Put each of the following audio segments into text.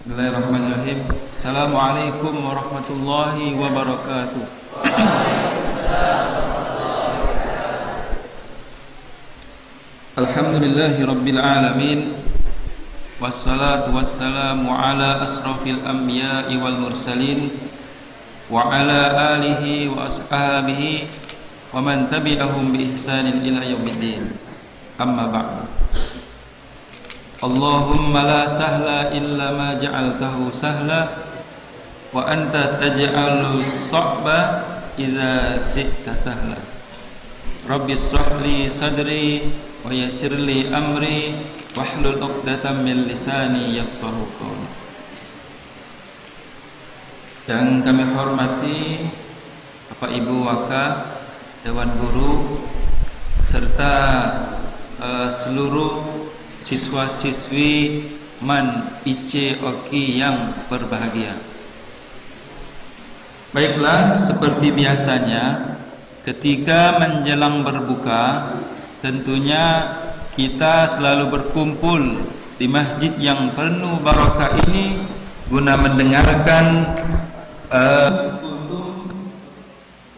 Bismillahirrahmanirrahim. Assalamualaikum warahmatullahi wabarakatuh. Alhamdulillahi rabbil alamin. Wassalatu wassalamu ala asrafil anbiya'i wal mursalin wa ala alihi wa ashabihi wa man tabi'ahum bi ihsanin ila yaumiddin. Amma ba'du. Allahumma la sahla illa ma ja'altahu sahla wa anta taj'alus sa'ba idza ji'ta sahla. Rabbi shrah li sadri wa yassir li amri wahlul 'uqdatam min lisani yafqahu qawli. Yang kami hormati Bapak Ibu Wakaf, Dewan Guru serta seluruh siswa-siswi MAN IC Oki yang berbahagia. Baiklah, seperti biasanya ketika menjelang berbuka, tentunya kita selalu berkumpul di masjid yang penuh barokah ini guna mendengarkan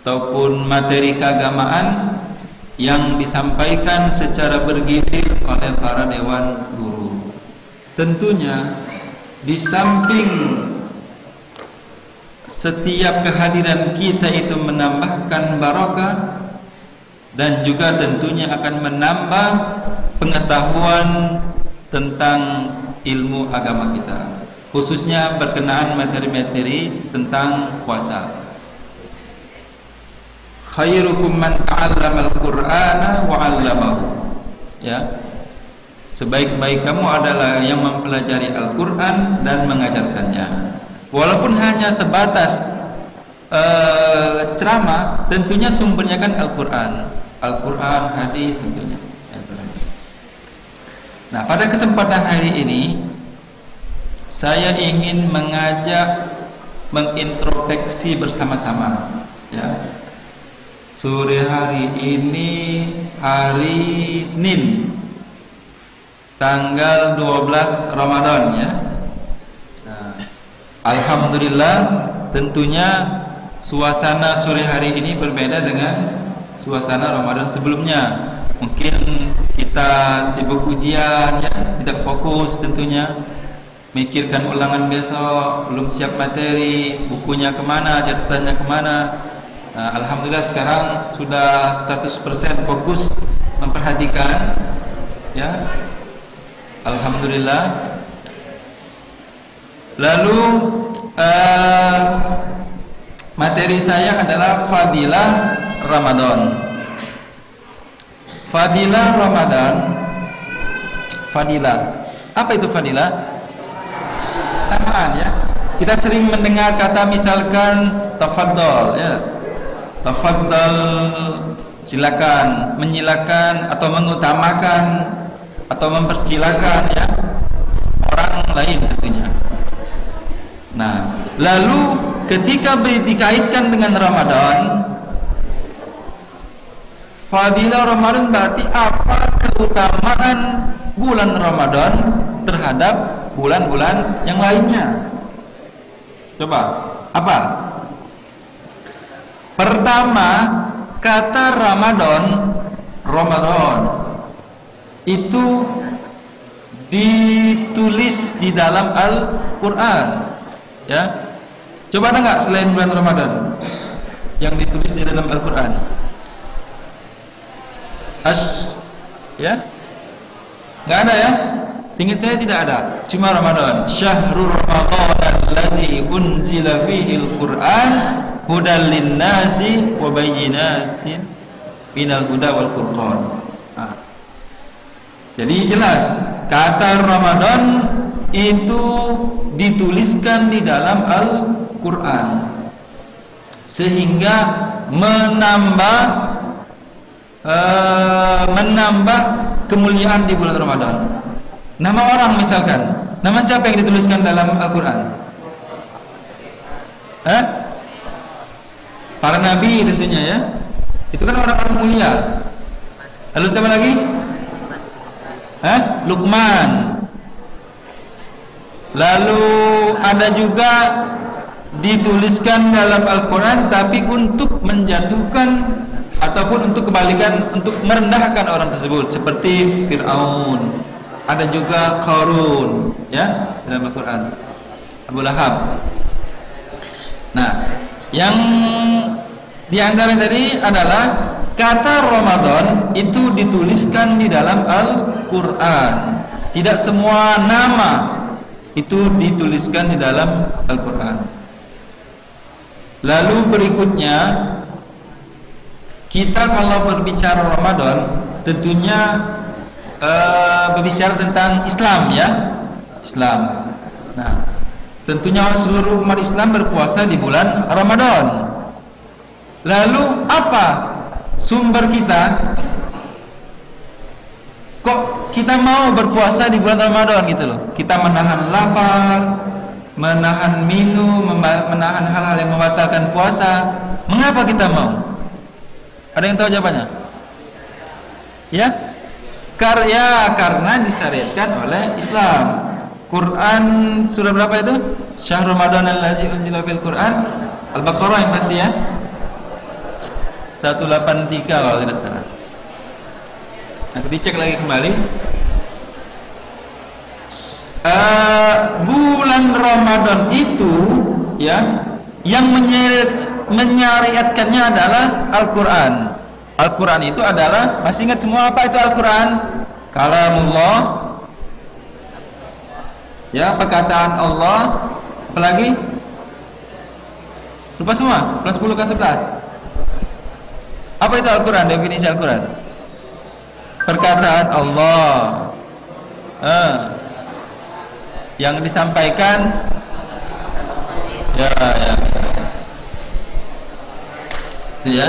ataupun materi keagamaan yang disampaikan secara bergilir oleh para dewan guru. Tentunya di samping setiap kehadiran kita itu menambahkan barokah dan juga tentunya akan menambah pengetahuan tentang ilmu agama kita, khususnya berkenaan materi-materi tentang puasa. Khairukum man ta'allamal Qur'ana wa 'allamahu. Ya. Sebaik-baik kamu adalah yang mempelajari Al-Qur'an dan mengajarkannya. Walaupun hanya sebatas ceramah, tentunya sumbernya kan Al-Qur'an. Al-Qur'an, hadis tentunya. Nah, pada kesempatan hari ini saya ingin mengajak mengintrospeksi bersama-sama, ya. Sore hari ini hari Senin tanggal 12 Ramadan, ya. Nah, alhamdulillah tentunya suasana sore hari ini berbeda dengan suasana Ramadan sebelumnya. Mungkin kita sibuk ujian, ya, tidak fokus tentunya, mikirkan ulangan besok, belum siap materi, bukunya kemana, catatannya kemana. Nah, alhamdulillah sekarang sudah 100% fokus memperhatikan, ya. Alhamdulillah. Lalu materi saya adalah Fadilah Ramadan. Fadilah Ramadan. Fadilah. Apa itu fadilah? Samaan, ya. Kita sering mendengar kata misalkan tafadhol, ya. Tafadhal, silakan, menyilakan atau mengutamakan atau mempersilakan, ya, orang lain tentunya. Nah, lalu ketika dikaitkan dengan Ramadan, fadilah Ramadan berarti apa keutamaan bulan Ramadan terhadap bulan-bulan yang lainnya? Coba, apa? Pertama, kata Ramadan itu ditulis di dalam Al-Quran, ya. Coba ada nggak selain bulan Ramadan yang ditulis di dalam Al-Quran? Ya, nggak ada, ya. Ingat saya tidak ada, cuma Ramadan. Syahrul Ramadan alladzi unzila fihi al-Qur'an hudal linnasi wa bayyinatin minal huda wal furqan. Nah, jadi jelas kata Ramadan itu dituliskan di dalam Al-Qur'an sehingga menambah kemuliaan di bulan Ramadan. Nama orang misalkan, nama siapa yang dituliskan dalam Al-Quran? Para nabi tentunya, ya. Itu kan orang-orang mulia. Lalu siapa lagi? Luqman. Lalu ada juga dituliskan dalam Al-Quran tapi untuk menjatuhkan ataupun untuk kebalikan, untuk merendahkan orang tersebut, seperti Fir'aun. Ada juga Qarun, ya, dalam Al-Quran, Abu Lahab. Nah, yang diantara tadi adalah kata Ramadan itu dituliskan di dalam Al-Quran. Tidak semua nama itu dituliskan di dalam Al-Quran. Lalu berikutnya, kita kalau berbicara Ramadan tentunya berbicara tentang Islam, ya, Islam. Nah, tentunya seluruh umat Islam berpuasa di bulan Ramadan. Lalu apa sumber kita? Kok kita mau berpuasa di bulan Ramadan gitu loh? Kita menahan lapar, menahan minum, menahan hal-hal yang membatalkan puasa. Mengapa kita mau? Ada yang tahu jawabannya? Ya? Karena disyariatkan oleh Islam. Quran surah berapa itu? Syahrul Ramadan allazi unzila fil Quran. Al-Baqarah yang pasti, ya. 183 kalau tidak salah. Nah, dicek lagi kembali. Bulan Ramadan itu, ya, yang menyariatkannya adalah Al-Quran. Al-Quran itu adalah, masih ingat semua apa itu Al-Quran? Kalamullah, ya, perkataan Allah. Apalagi? Lupa semua? Kelas 10 ke 11. Apa itu Al-Quran? Definisi Al-Quran? Perkataan Allah, yang disampaikan, ya, itu, ya,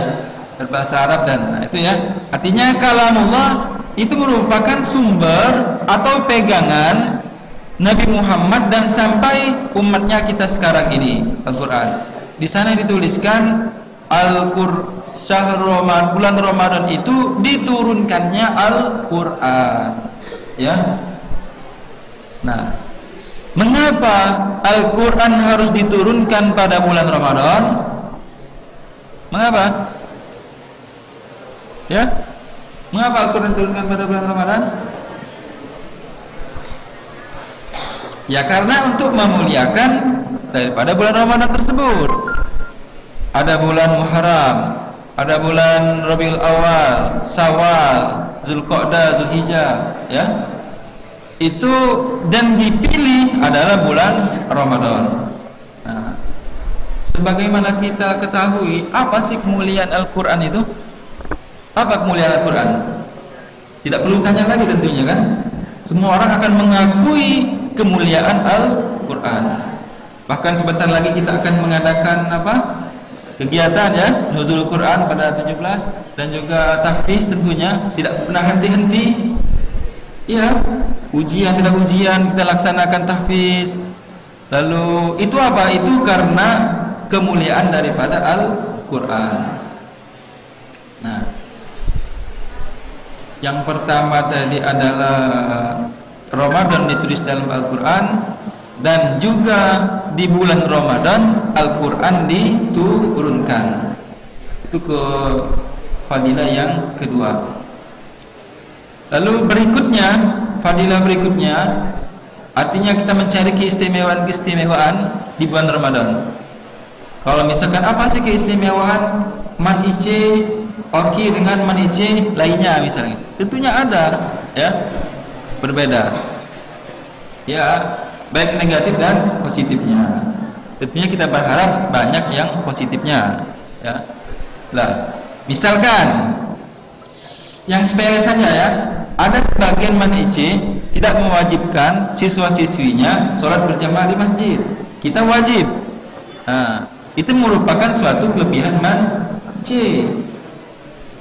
berbahasa Arab, dan nah, itu, ya, artinya kalamullah itu merupakan sumber atau pegangan Nabi Muhammad dan sampai umatnya kita sekarang ini, Al-Quran. Di sana dituliskan bulan Ramadan itu diturunkannya Al-Quran, ya. Nah, mengapa Al-Quran harus diturunkan pada bulan Ramadan? Mengapa? Ya, mengapa Al-Quran diturunkan pada bulan Ramadan? Ya, karena untuk memuliakan daripada bulan Ramadan tersebut. Ada bulan Muharram, ada bulan Rabiul Awal, Syawal, Zulqa'dah, Zulhijjah, ya. Itu dan dipilih adalah bulan Ramadan. Nah, sebagaimana kita ketahui, apa sih kemuliaan Al-Quran itu? Apa kemuliaan Al-Quran? Tidak perlu tanya lagi tentunya, kan? Semua orang akan mengakui kemuliaan Al-Quran. Bahkan sebentar lagi kita akan mengadakan apa? Kegiatan, ya, Nuzul Quran pada 17 dan juga tahfiz, tentunya tidak pernah henti-henti. Ya, ujian tidak ujian kita laksanakan tahfiz. Lalu itu apa? Itu karena kemuliaan daripada Al-Quran. Nah, yang pertama tadi adalah Ramadan ditulis dalam Al-Quran, dan juga di bulan Ramadan Al-Quran diturunkan. Itu ke fadilah yang kedua. Lalu berikutnya, fadilah berikutnya, artinya kita mencari keistimewaan di bulan Ramadan. Kalau misalkan apa sih keistimewaan man ice oki dengan man ice lainnya misalnya? Tentunya ada, ya, berbeda. Ya, baik negatif dan positifnya. Tentunya kita berharap banyak yang positifnya, ya. Lah, misalkan yang sepele saja, ya, ada sebagian manici tidak mewajibkan siswa-siswinya sholat berjamaah di masjid. Kita wajib. Nah, itu merupakan suatu kelebihan manici,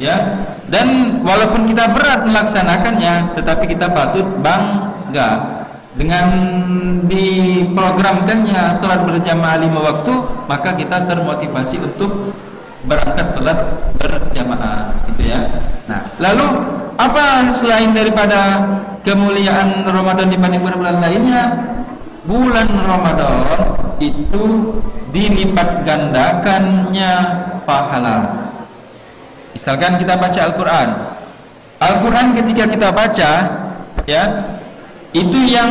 ya. Dan walaupun kita berat melaksanakannya, tetapi kita patut bangga dengan diprogramkannya sholat berjamaah 5 waktu, maka kita termotivasi untuk berangkat sholat berjamaah, gitu, ya. Nah, lalu apa selain daripada kemuliaan Ramadan dibanding bulan-bulan lainnya? bulan Ramadan itu dilipat gandakannya pahala. Misalkan kita baca Al-Quran, ketika kita baca, ya, itu yang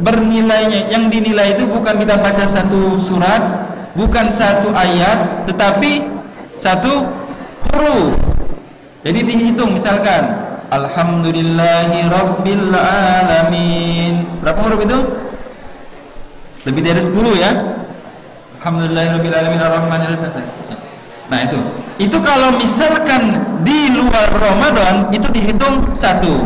bernilainya, yang dinilai itu bukan kita baca satu surat, bukan satu ayat, tetapi satu huruf. Jadi dihitung, misalkan Alhamdulillahi Rabbil Alamin. Berapa huruf itu? Lebih dari 10 ya. Alhamdulillahi Rabbil Alamin Ar-Rahmanir-Rahim. Nah itu kalau misalkan di luar Ramadan itu dihitung satu,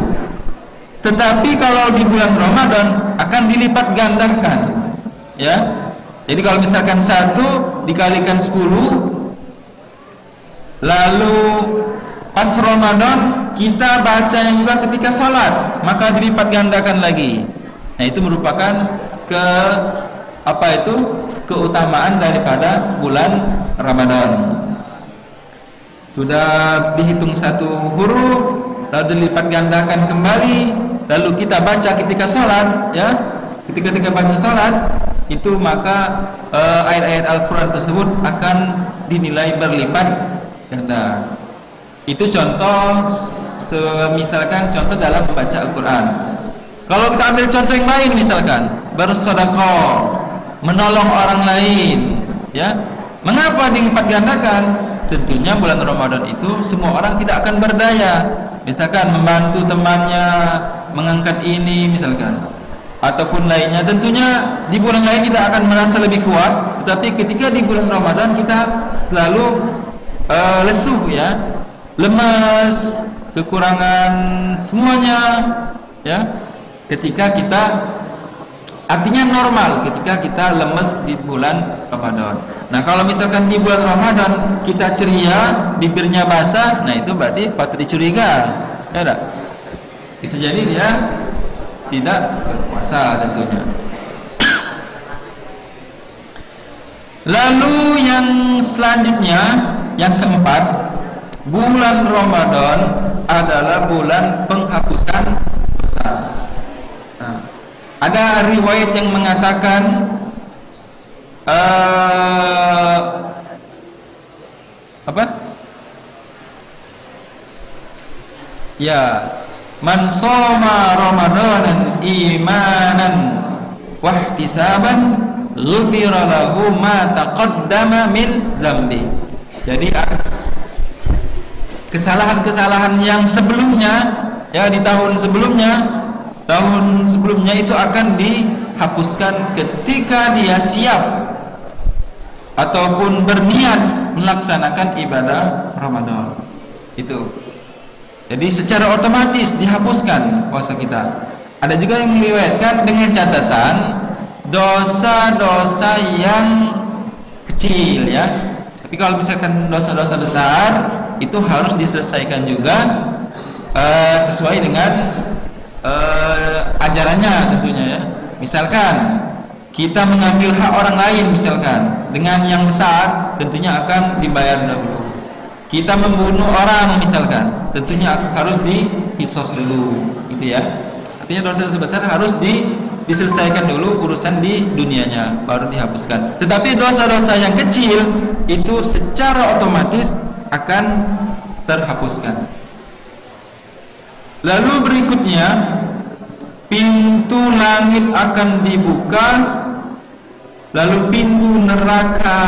tetapi kalau di bulan Ramadan akan dilipat gandakan, ya. Jadi kalau misalkan satu dikalikan 10, lalu pas Ramadan kita bacanya juga ketika sholat, maka dilipat gandakan lagi. Nah itu merupakan keutamaan daripada bulan Ramadan. Sudah dihitung satu huruf, lalu dilipat gandakan kembali, lalu kita baca ketika sholat, ya, ketika baca sholat itu, maka ayat-ayat Al-Quran tersebut akan dinilai berlipat ganda. Itu contoh, misalkan contoh dalam membaca Al-Quran. Kalau kita ambil contoh yang lain, misalkan bersedekah, menolong orang lain, ya, mengapa dilipat gandakan? Tentunya bulan Ramadan itu semua orang tidak akan berdaya. Misalkan membantu temannya mengangkat ini, misalkan, ataupun lainnya. Tentunya di bulan lain kita akan merasa lebih kuat, tetapi ketika di bulan Ramadan kita selalu lesu, ya, lemas, kekurangan semuanya, ya. Ketika kita, artinya normal ketika kita lemes di bulan Ramadan. Nah kalau misalkan di bulan Ramadan kita ceria, bibirnya basah, nah itu berarti patut dicurigai, ya enggak? Bisa jadi dia tidak berpuasa tentunya. Lalu yang selanjutnya, yang keempat, bulan Ramadan adalah bulan penghapusan dosa. Nah, ada riwayat yang mengatakan ya, man shoma ramadanan imanan wahtisaban ghufira lahu ma taqaddama min dzambi. Jadi kesalahan-kesalahan yang sebelumnya, ya, di tahun sebelumnya itu akan dihapuskan ketika dia siap ataupun berniat melaksanakan ibadah Ramadan. Itu. Jadi secara otomatis dihapuskan puasa kita. Ada juga yang meriwayatkan dengan catatan dosa-dosa yang kecil, ya. Tapi kalau misalkan dosa-dosa besar itu harus diselesaikan juga sesuai dengan ajarannya tentunya, ya. Misalkan kita mengambil hak orang lain, misalkan dengan yang besar, tentunya akan dibayar dahulu. Kita membunuh orang, misalkan, tentunya harus diqisas dulu, gitu, ya. Artinya dosa-dosa besar harus diselesaikan dulu urusan di dunianya, baru dihapuskan. Tetapi dosa-dosa yang kecil itu secara otomatis akan terhapuskan. Lalu berikutnya, pintu langit akan dibuka, lalu pintu neraka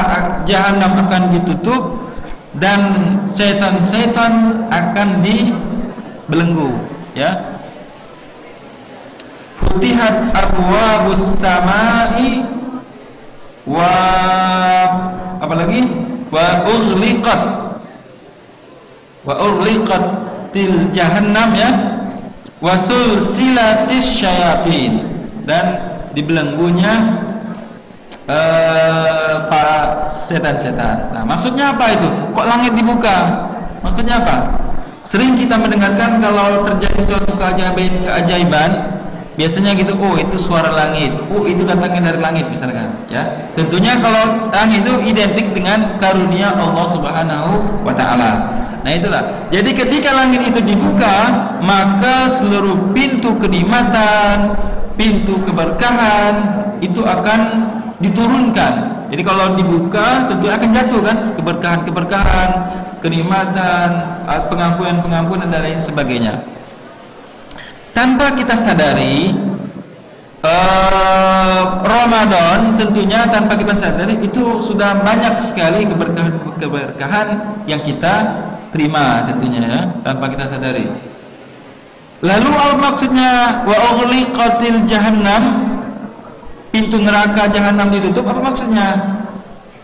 jahanam akan ditutup, dan setan-setan akan dibelenggu, ya. Futihat abwabus samai wa apalagi wa ughliqat til jahannam, ya, wa sulsilatis syayatin, dan dibelenggunya para setan-setan. Nah, maksudnya apa itu? Kok langit dibuka? Maksudnya apa? Sering kita mendengarkan kalau terjadi suatu keajaiban, biasanya gitu, oh itu suara langit, oh itu datangnya dari langit, misalkan, ya. Tentunya kalau langit itu identik dengan karunia Allah Subhanahu wa taala. Nah, itulah. Jadi ketika langit itu dibuka, maka seluruh pintu kenikmatan, pintu keberkahan itu akan diturunkan. Jadi kalau dibuka tentu akan jatuh kan keberkahan-keberkahan, kenikmatan, pengampunan-pengampunan dan lain sebagainya. Tanpa kita sadari, Ramadan tentunya tanpa kita sadari itu sudah banyak sekali keberkahan-keberkahan yang kita terima tentunya ya, tanpa kita sadari. Lalu maksudnya wa ughliqatil jahannam, pintu neraka jahanam ditutup, apa maksudnya?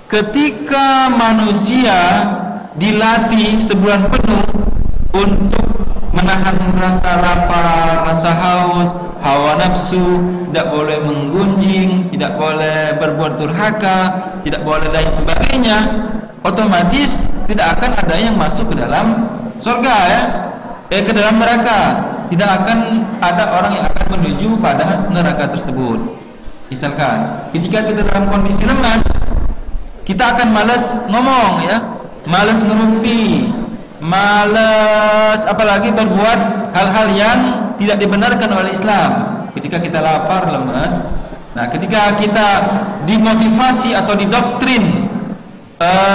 Ketika manusia dilatih sebulan penuh untuk menahan rasa lapar, rasa haus, hawa nafsu, tidak boleh menggunjing, tidak boleh berbuat durhaka, tidak boleh lain sebagainya, otomatis tidak akan ada yang masuk ke dalam surga ya, ke dalam neraka. Tidak akan ada orang yang akan menuju pada neraka tersebut. Misalkan ketika kita dalam kondisi lemas, kita akan malas ngomong ya, malas ngerumpi, malas apalagi berbuat hal-hal yang tidak dibenarkan oleh Islam. Ketika kita lapar, lemas, nah ketika kita dimotivasi atau didoktrin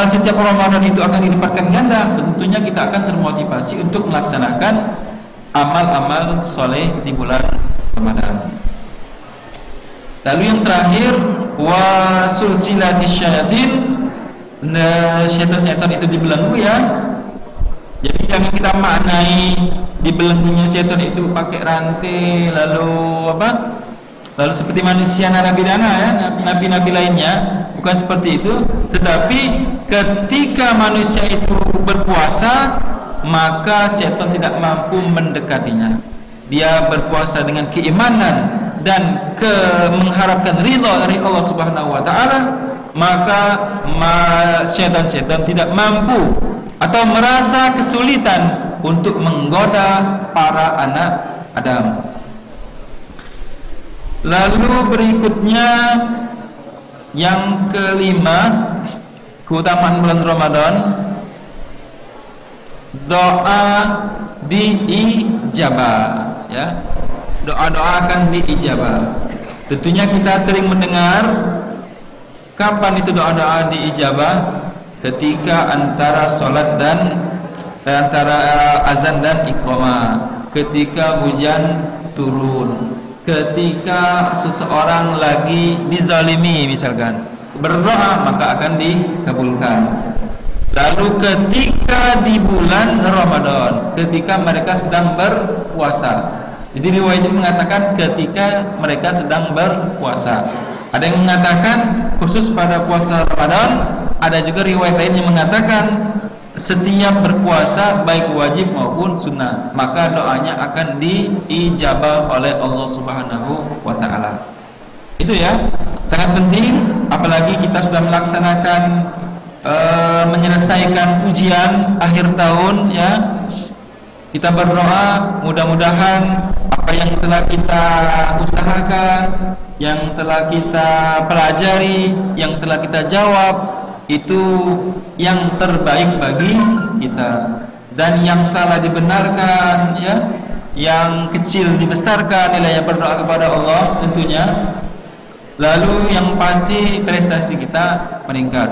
setiap Ramadan itu akan dilipatkan ganda, tentunya kita akan termotivasi untuk melaksanakan amal-amal soleh di bulan Ramadan. Lalu yang terakhir, wa sulsilatis syayatin, syaitan-syaitan itu dibelenggu ya. Jadi jangan kita maknai dibelenggunya syaitan itu pakai rantai, lalu apa? Lalu seperti manusia narapidana ya, nabi-nabi lainnya, bukan seperti itu. Tetapi ketika manusia itu berpuasa, maka syaitan tidak mampu mendekatinya. Dia berpuasa dengan keimanan dan mengharapkan ridha dari Allah Subhanahu wa taala, maka syaitan-syaitan tidak mampu atau merasa kesulitan untuk menggoda para anak Adam. Lalu berikutnya yang kelima, keutamaan bulan Ramadan, doa diijabah ya. Doa-doa akan diijabah. Tentunya kita sering mendengar kapan itu doa-doa diijabah? Ketika antara sholat dan antara azan dan iqamah, ketika hujan turun, ketika seseorang lagi dizalimi misalkan, berdoa maka akan dikabulkan. Lalu ketika di bulan Ramadan, ketika mereka sedang berpuasa. Jadi riwayat itu mengatakan ketika mereka sedang berpuasa. Ada yang mengatakan khusus pada puasa Ramadan, ada juga riwayat lain yang mengatakan setiap berpuasa baik wajib maupun sunnah, maka doanya akan diijabah oleh Allah Subhanahu wa taala. Itu ya, sangat penting apalagi kita sudah melaksanakan menyelesaikan ujian akhir tahun ya. Kita berdoa mudah-mudahan apa yang telah kita usahakan, yang telah kita pelajari, yang telah kita jawab itu yang terbaik bagi kita, dan yang salah dibenarkan ya, yang kecil dibesarkan, nilainya berdoa kepada Allah tentunya. Lalu yang pasti prestasi kita meningkat.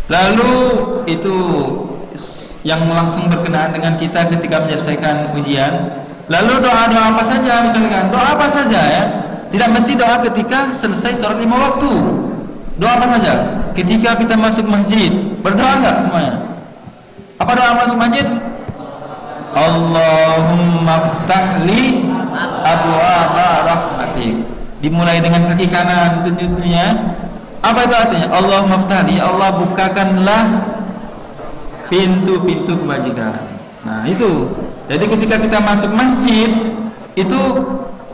Lalu itu yang langsung berkenaan dengan kita ketika menyelesaikan ujian. Lalu doa-doa apa saja, misalkan doa apa saja ya, tidak mesti doa ketika selesai sholat 5 waktu. Doa apa saja? Ketika kita masuk masjid, berdoa enggak semuanya? Apa doa masuk masjid? Allahumma ftahli abwaaba rahmatik. Dimulai dengan kaki kanan tentunya. Apa itu artinya? Allahumma ftahli, Allah bukakanlah pintu-pintu kebajikan. Nah itu. Jadi ketika kita masuk masjid, itu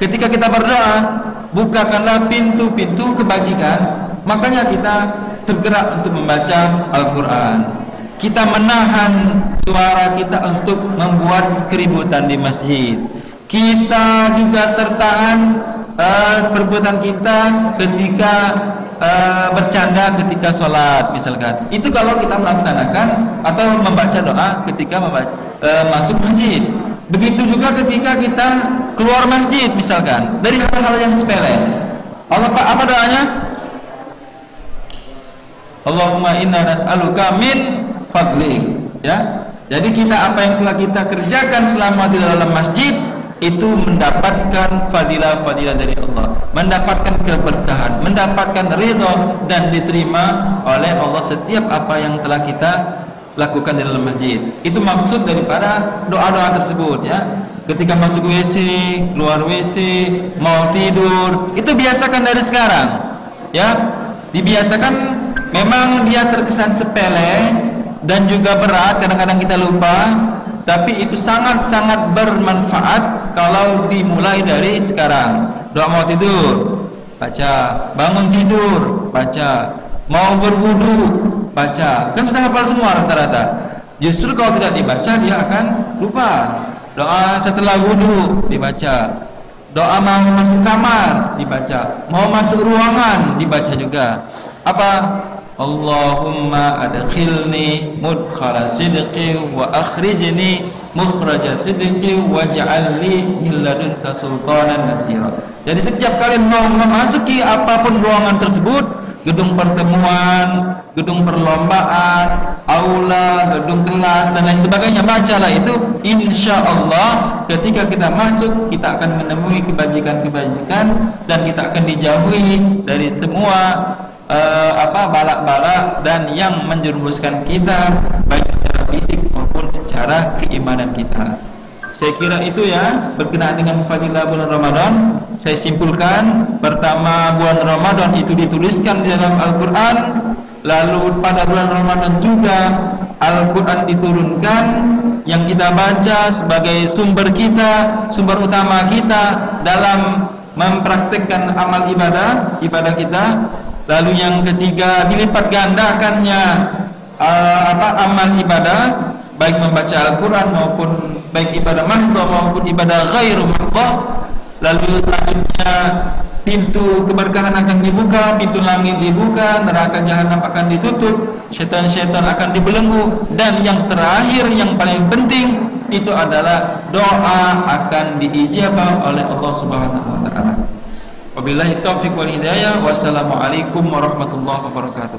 ketika kita berdoa, bukakanlah pintu-pintu kebajikan. Makanya kita tergerak untuk membaca Al-Quran. Kita menahan suara kita untuk membuat keributan di masjid. Kita juga tertahan perbuatan kita ketika bercanda ketika sholat misalkan. Itu kalau kita melaksanakan atau membaca doa ketika masuk masjid. Begitu juga ketika kita keluar masjid misalkan dari hal-hal yang sepele. Apa doanya? Allahumma inna nas'aluka min fadlik, ya. Jadi kita apa yang telah kita kerjakan selama di dalam masjid itu mendapatkan fadilah-fadilah dari Allah, mendapatkan keberkahan, mendapatkan ridha dan diterima oleh Allah setiap apa yang telah kita lakukan di dalam masjid. Itu maksud daripada doa-doa tersebut, ya. Ketika masuk WC, keluar WC, mau tidur, itu biasakan dari sekarang, ya. Dibiasakan. Memang dia terkesan sepele dan juga berat, kadang-kadang kita lupa, tapi itu sangat-sangat bermanfaat kalau dimulai dari sekarang. Doa mau tidur, baca. Bangun tidur, baca. Mau berwudu, baca. Kan sudah hafal semua rata-rata. Justru kalau tidak dibaca dia akan lupa. Doa setelah wudu dibaca. Doa mau masuk kamar dibaca. Mau masuk ruangan dibaca juga. Apa? Allahumma adkhilni mudkhala sidqi wa akhrijni mukhraja sidqi waj'alni min ladunka sultanan nasira. Jadi setiap kali mau memasuki apapun ruangan tersebut, gedung pertemuan, gedung perlombaan, aula, gedung kelas dan lain sebagainya, bacalah itu. Insya Allah ketika kita masuk kita akan menemui kebajikan-kebajikan dan kita akan dijauhi dari semua balak-balak dan yang menjerumuskan kita baik secara fisik maupun secara keimanan kita. Saya kira itu, ya, berkenaan dengan fadilah bulan Ramadan. Saya simpulkan, pertama, bulan Ramadan itu dituliskan di dalam Al-Quran. Lalu pada bulan Ramadan juga Al-Quran diturunkan, yang kita baca sebagai sumber kita, sumber utama kita dalam mempraktikkan amal ibadah kita. Lalu yang ketiga, dilipat gandakannya amal ibadah, baik membaca Al-Quran maupun baik ibadah mahdhah maupun ibadah ghairu mahdhah. Lalu selanjutnya pintu keberkahan akan dibuka, pintu langit dibuka, neraka jahanam akan ditutup, syaitan-syaitan akan dibelenggu, dan yang terakhir yang paling penting itu adalah doa akan diijabah oleh Allah Subhanahu wa taala. Wabillahi taufiq wal hidayah. Wassalamualaikum warahmatullahi wabarakatuh.